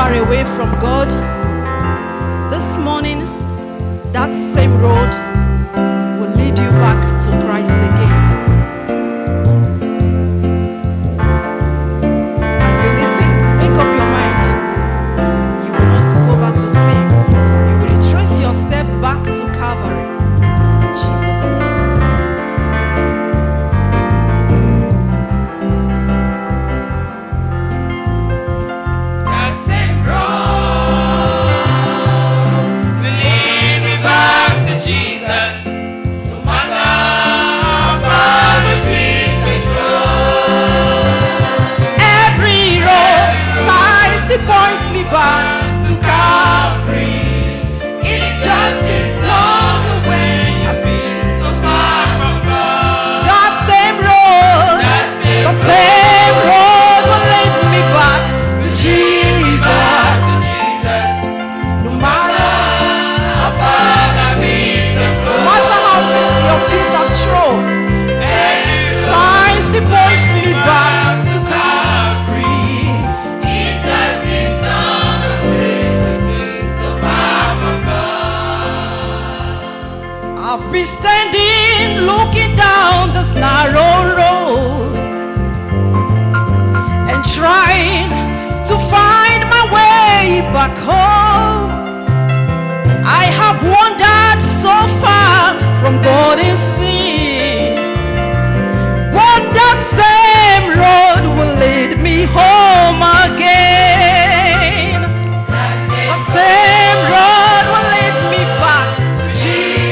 far away from God, this morning, that same road will lead you back to Christ again. As you listen, make up your mind. You will not go back the same. You will retrace your step back to Calvary. In Jesus' name. Points me back to Calvary. It just seems long away. I've been so far from God. That same road, the same road will lead me back to Jesus. No matter how far I've been, no matter how your feet have trod, signs that points me back to Calvary. I've been standing, looking down this narrow road and trying to find my way back home. I have wandered so far from God in sin, but the same road will lead me home again. The same road will lead me back to Jesus.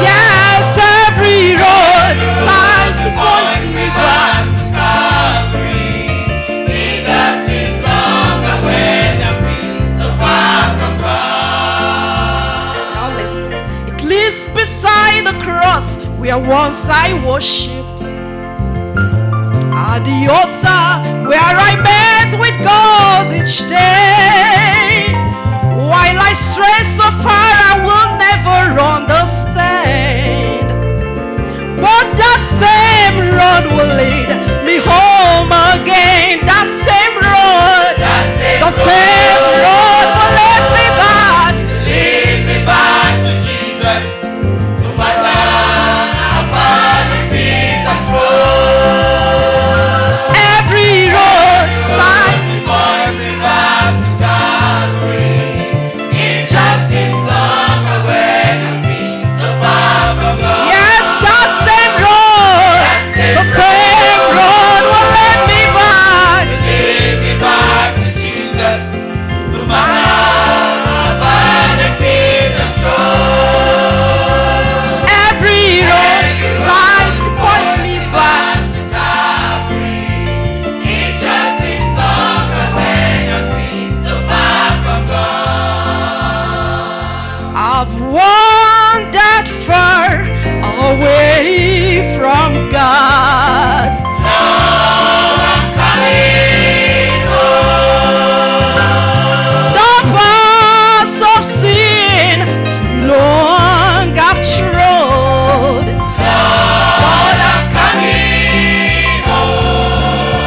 Yes, every road signs to point me back to Calvary. Jesus is longer when I've been so far from God. Now listen. It lives beside the cross where once I worshipped, at the altar where I met with God each day. While I stray so far, I will never understand, but that same road will lead me home again. That same road, the same road will lead me back to Jesus. No matter how far this feet have trod, every road signs to point me back to Calvary. Seems long away from me, so far from God. Yes, that same road, the same road will lead me back to Jesus. No matter how far the feet have trod, every road signs to point me back to Calvary. It just seems long away from me, so far from God. I've wandered far away from God. Now I'm coming home. The paths of sin too long I've trod. Lord, I'm coming home.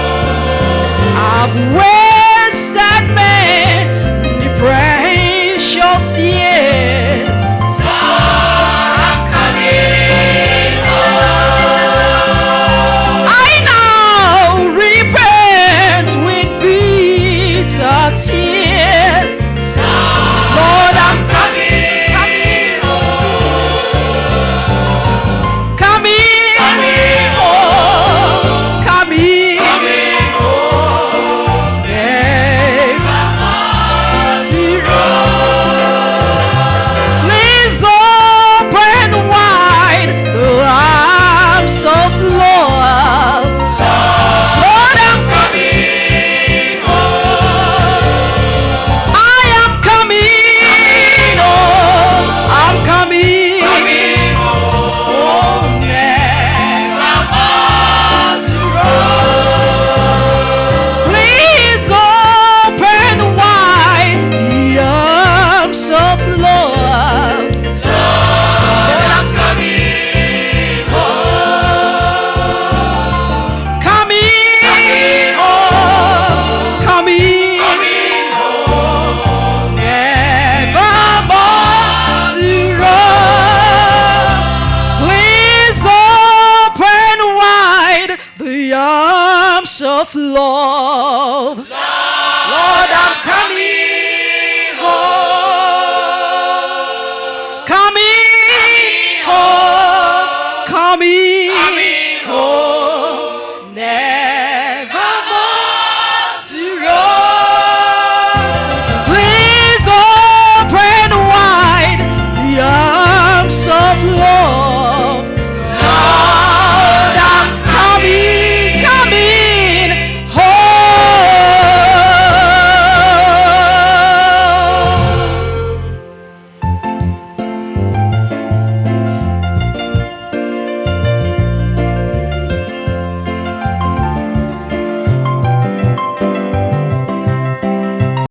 I've wasted many precious years. Tears. Lord, I'm coming home. Coming home. arms of love. Lord, I'm coming home. Coming home. Coming